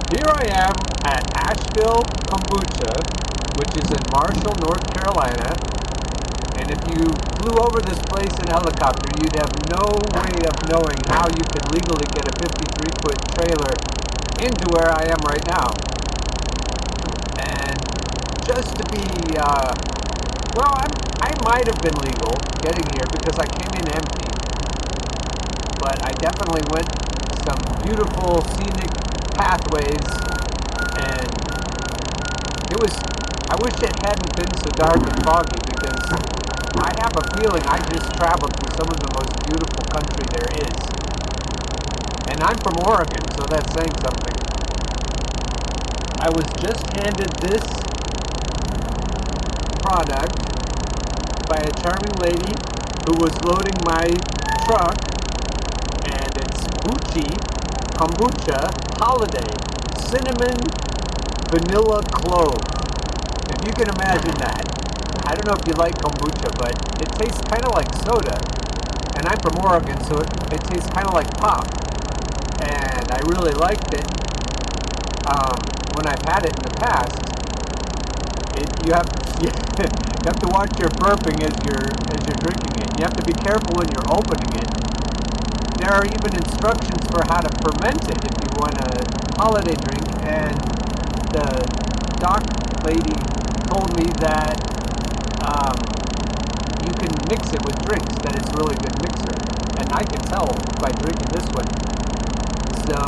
Here I am at Asheville, Kombucha, which is in Marshall, North Carolina. And if you flew over this place in helicopter, you'd have no way of knowing how you could legally get a 53-foot trailer into where I am right now. And just to be, I might have been legal getting here because I came in empty. But I definitely went some beautiful scenic pathways, and I wish it hadn't been so dark and foggy, because I have a feeling I just traveled through some of the most beautiful country there is. And I'm from Oregon, so that's saying something. I was just handed this product by a charming lady who was loading my truck, and it's Kombucha Holiday Cinnamon Vanilla Clove. If you can imagine that. I don't know if you like kombucha, but it tastes kind of like soda. And I'm from Oregon, so it tastes kind of like pop. And I really liked it. When I've had it in the past, you have to watch your burping as you're drinking it. You have to be careful when you're opening it. There are even instructions for how to ferment it if you want a holiday drink, and the doc lady told me that you can mix it with drinks, that it's a really good mixer, and I can tell by drinking this one. So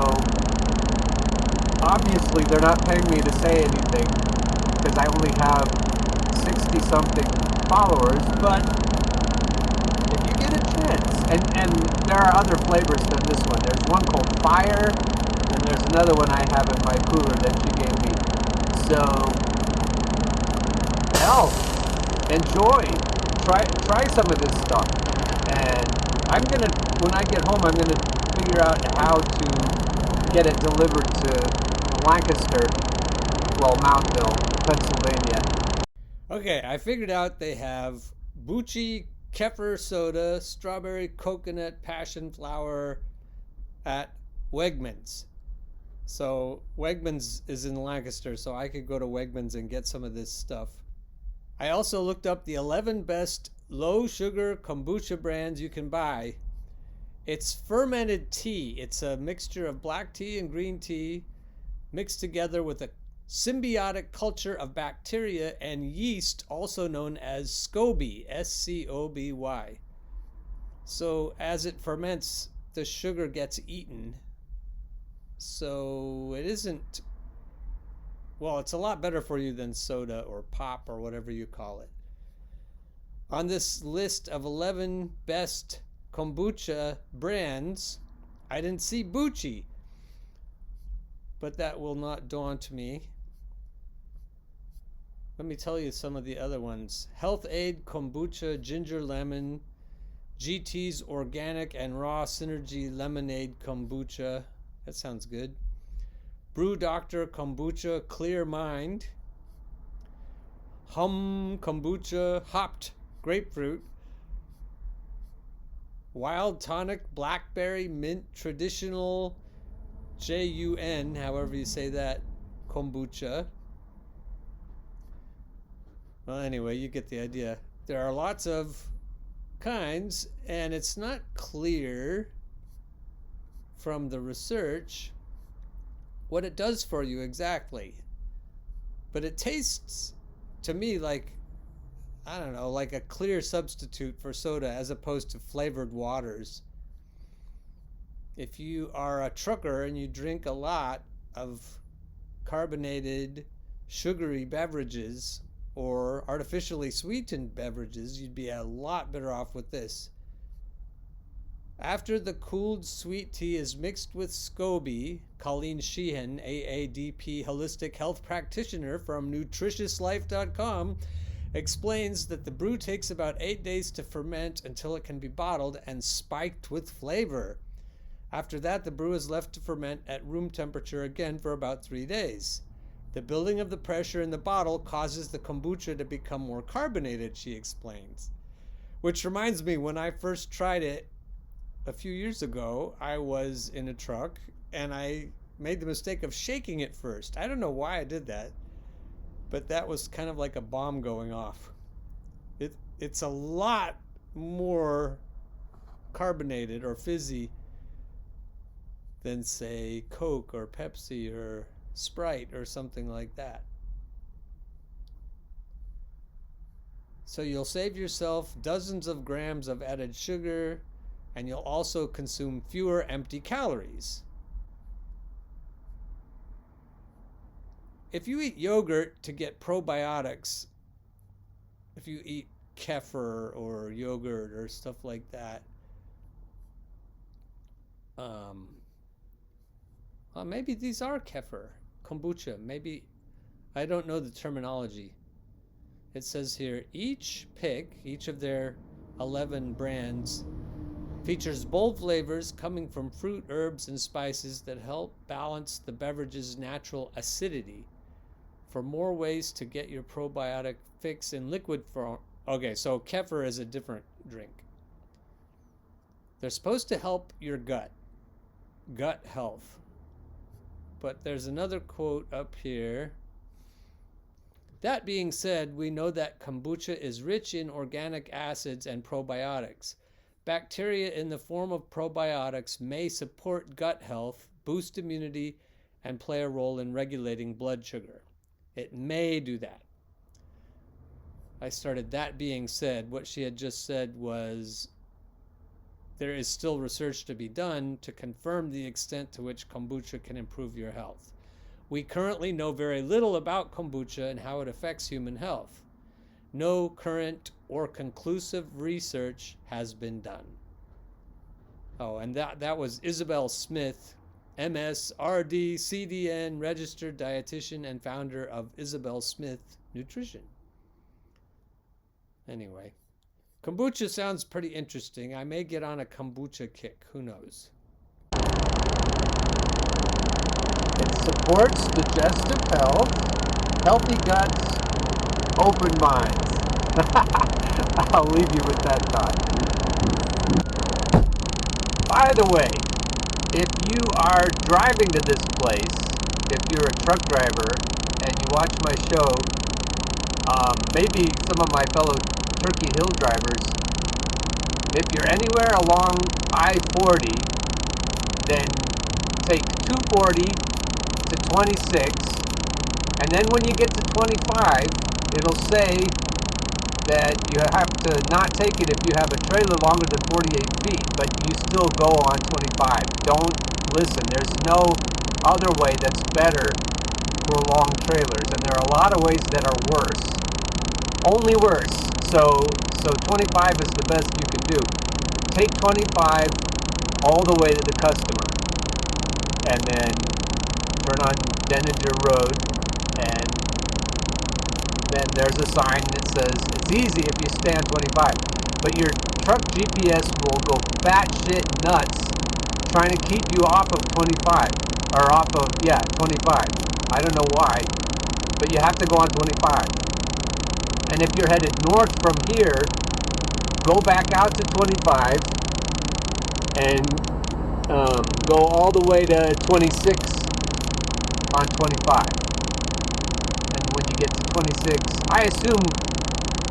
obviously they're not paying me to say anything because I only have 60 something followers, but if you get a chance, and there are other flavors than this one. There's one called Fire, and there's another one I have in my cooler that she gave me. So, hell, enjoy. Try some of this stuff. And when I get home, I'm gonna figure out how to get it delivered to Lancaster, Mountville, Pennsylvania. Okay, I figured out they have Bucci Kefir soda, strawberry coconut passion flower at Wegmans. So Wegmans is in Lancaster, so I could go to Wegmans and get some of this stuff. I also looked up the 11 best low sugar kombucha brands you can buy. It's fermented tea. It's a mixture of black tea and green tea mixed together with a symbiotic culture of bacteria and yeast, also known as SCOBY, SCOBY. So as it ferments, the sugar gets eaten. So it isn't, it's a lot better for you than soda or pop or whatever you call it. On this list of 11 best kombucha brands, I didn't see Bucci, but that will not daunt me. Let me tell you some of the other ones. Health Aid Kombucha Ginger Lemon, GT's Organic and Raw Synergy Lemonade Kombucha. That sounds good. Brew Doctor Kombucha Clear Mind. Hum Kombucha Hopped Grapefruit. Wild Tonic Blackberry Mint Traditional JUN, however you say that, kombucha. Well, anyway, you get the idea. There are lots of kinds, and it's not clear from the research what it does for you exactly. But it tastes to me like, I don't know, like a clear substitute for soda as opposed to flavored waters. If you are a trucker and you drink a lot of carbonated, sugary beverages or artificially sweetened beverages, you'd be a lot better off with this. After the cooled sweet tea is mixed with SCOBY, Colleen Sheehan, AADP holistic health practitioner from nutritiouslife.com, explains that the brew takes about 8 days to ferment until it can be bottled and spiked with flavor. After that, the brew is left to ferment at room temperature again for about 3 days. The building of the pressure in the bottle causes the kombucha to become more carbonated, she explains. Which reminds me, when I first tried it a few years ago, I was in a truck and I made the mistake of shaking it first. I don't know why I did that, but that was kind of like a bomb going off. It's a lot more carbonated or fizzy than, say, Coke or Pepsi or Sprite or something like that. So you'll save yourself dozens of grams of added sugar, and you'll also consume fewer empty calories. If you eat yogurt to get probiotics, if you eat kefir or yogurt or stuff like that, well, maybe these are kefir, kombucha. Maybe, I don't know the terminology. It says here, each of their 11 brands, features bold flavors coming from fruit, herbs, and spices that help balance the beverage's natural acidity. For more ways to get your probiotic fix in liquid form. Okay, so kefir is a different drink. They're supposed to help your gut health. But there's another quote up here. That being said, we know that kombucha is rich in organic acids and probiotics. Bacteria in the form of probiotics may support gut health, boost immunity, and play a role in regulating blood sugar. It may do that. I started that being said. What she had just said was there is still research to be done to confirm the extent to which kombucha can improve your health. We currently know very little about kombucha and how it affects human health. No current or conclusive research has been done. Oh, and that was Isabel Smith, MS, RD, CDN, registered dietitian and founder of Isabel Smith Nutrition. Anyway, kombucha sounds pretty interesting. I may get on a kombucha kick. Who knows? It supports digestive health, healthy guts, open minds. I'll leave you with that thought. By the way, if you are driving to this place, if you're a truck driver and you watch my show, maybe some of my fellow Turkey Hill drivers, if you're anywhere along I-40, then take 240 to 26, and then when you get to 25, it'll say that you have to not take it if you have a trailer longer than 48 feet, but you still go on 25. Don't listen. There's no other way that's better for long trailers, and there are a lot of ways that are worse. Only worse. So 25 is the best you can do. Take 25 all the way to the customer, and then turn on Denninger Road, and then there's a sign that says it's easy if you stay on 25. But your truck GPS will go batshit nuts trying to keep you off of 25, or off of 25. I don't know why, but you have to go on 25. And if you're headed north from here, go back out to 25 and go all the way to 26 on 25. And when you get to 26, I assume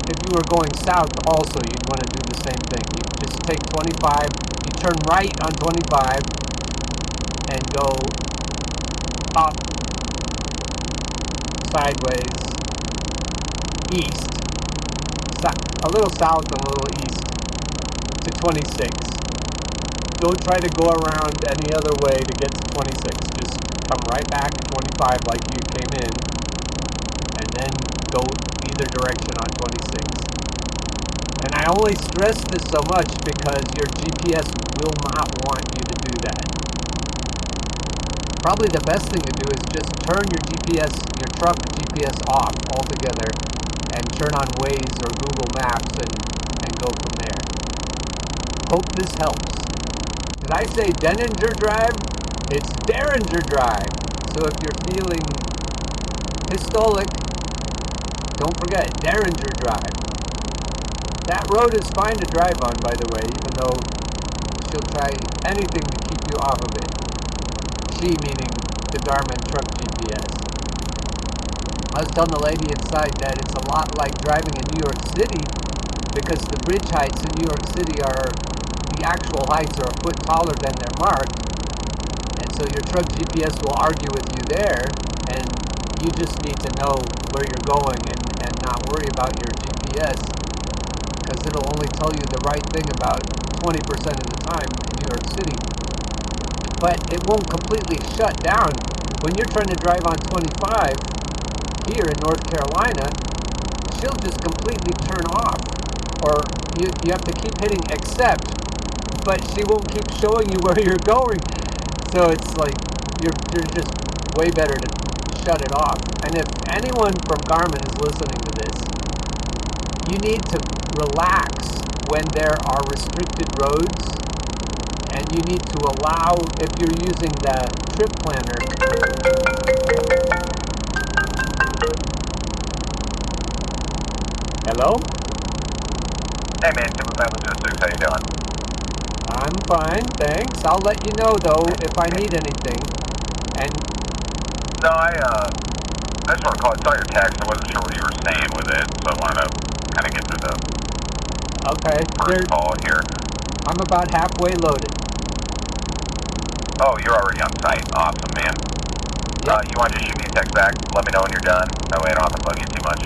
if you were going south also, you'd want to do the same thing. You just take 25, you turn right on 25 and go up, sideways, east, a little south and a little east to 26. Don't try to go around any other way to get to 26. Just come right back to 25 like you came in, and then go either direction on 26. And I only stress this so much because your GPS will not want you to do that. Probably the best thing to do is just turn your GPS, your truck GPS off altogether, and turn on Waze or Google Maps and go from there. Hope this helps. Did I say Denninger Drive? It's Derringer Drive. So if you're feeling hystolic, don't forget Derringer Drive. That road is fine to drive on, by the way, even though she'll try anything to keep you off of it. She meaning the Garmin truck GPS. I was telling the lady inside that it's a lot like driving in New York City, because the bridge heights in New York City are, the actual heights are a foot taller than they're marked. And so your truck GPS will argue with you there, and you just need to know where you're going and not worry about your GPS, because it'll only tell you the right thing about 20% of the time in New York City. But it won't completely shut down. When you're trying to drive on 25 here in North Carolina, she'll just completely turn off. Or you have to keep hitting accept, but she won't keep showing you where you're going. So it's like, you're just way better to shut it off. And if anyone from Garmin is listening to this, you need to relax when there are restricted roads, and you need to allow, if you're using the trip planner. Hello? Hey man, Timber Fan Logistics, how you doing? I'm fine, thanks. I'll let you know though if I need anything. And No, I just want to call. I saw your text. I wasn't sure what you were saying with it, so I wanted to kind of get through the first call here. I'm about halfway loaded. Oh, you're already on site. Awesome, man. Yep. You want to just shoot me a text back? Let me know when you're done. That way I don't have to bug you too much.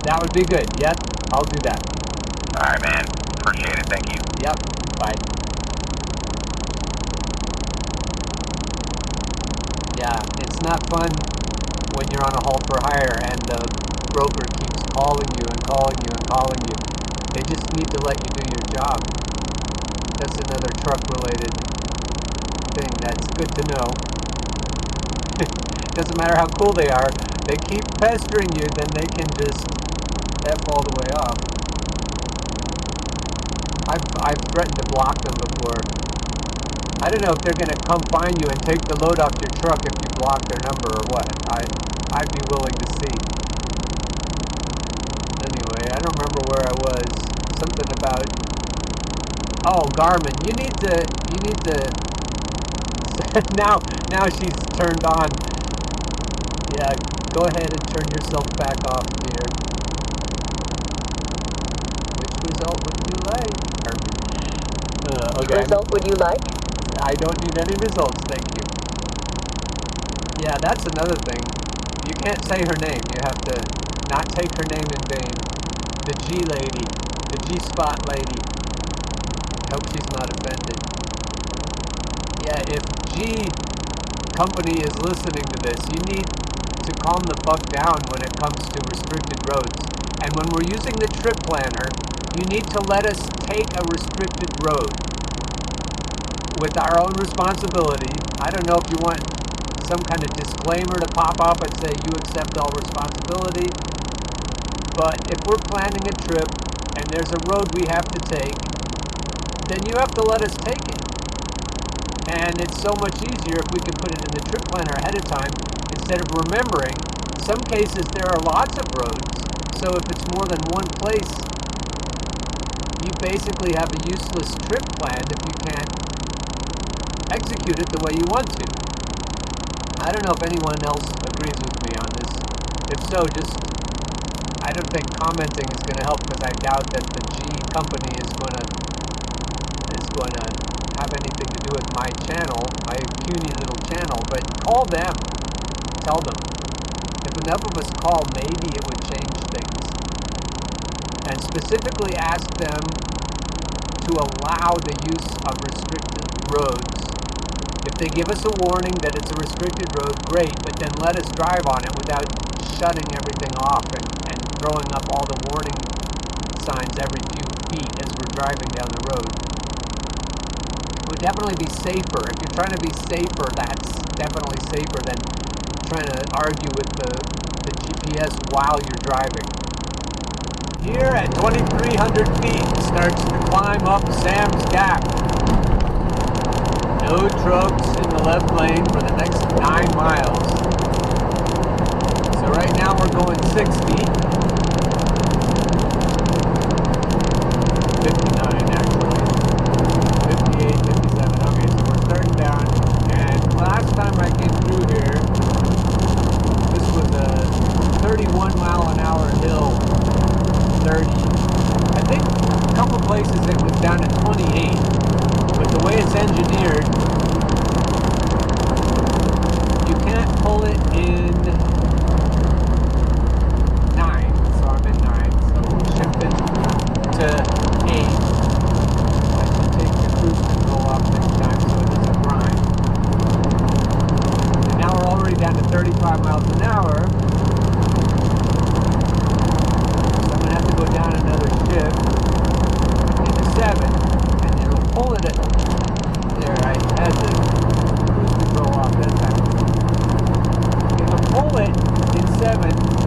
That would be good. Yep, I'll do that. All right, man. Appreciate it. Thank you. Yep, bye. Yeah, it's not fun when you're on a haul for hire and the broker keeps calling you and calling you and calling you. They just need to let you do your job. That's another truck-related thing that's good to know. Doesn't matter how cool they are, they keep pestering you, then they can just F all the way off. I've threatened to block them before. I don't know if they're going to come find you and take the load off your truck if you block their number or what. I'd be willing to see. Anyway, I don't remember where I was. Something about, oh, Garmin. You need to now she's turned on. Yeah, go ahead and turn yourself back off, dear. Which result would you like? Okay. Which result would you like? I don't need any results, thank you. Yeah, that's another thing. You can't say her name. You have to not take her name in vain. The G lady. The G-spot lady. Hope she's not offended. Yeah, if G company is listening to this, you need to calm the fuck down when it comes to restricted roads. And when we're using the trip planner, you need to let us take a restricted road with our own responsibility. I don't know if you want some kind of disclaimer to pop up and say you accept all responsibility, but if we're planning a trip and there's a road we have to take, then you have to let us take it. And it's so much easier if we can put it in the trip planner ahead of time instead of remembering. In some cases there are lots of roads, so if it's more than one place, you basically have a useless trip planned if you can't execute it the way you want to. I don't know if anyone else agrees with me on this. If so, I don't think commenting is going to help, because I doubt that the G company is going to have anything to do with my channel, my puny little channel. But call them, tell them. If enough of us call, maybe it would change things. And specifically ask them to allow the use of restricted roads. If they give us a warning that it's a restricted road, great, but then let us drive on it without shutting everything off and throwing up all the warning signs every few feet as we're driving down the road. It would definitely be safer. If you're trying to be safer, that's definitely safer than trying to argue with the GPS while you're driving. Here at 2,300 feet starts to climb up Sam's Gap. No trucks in the left lane for the next 9 miles. So right now we're going 60. 59 actually. 58, 57. Okay, so we're starting down. And last time I 35 miles an hour. So I'm going to have to go down another shift into 7. And it'll pull it at... There, I had the cruise control off that time. It'll pull it in 7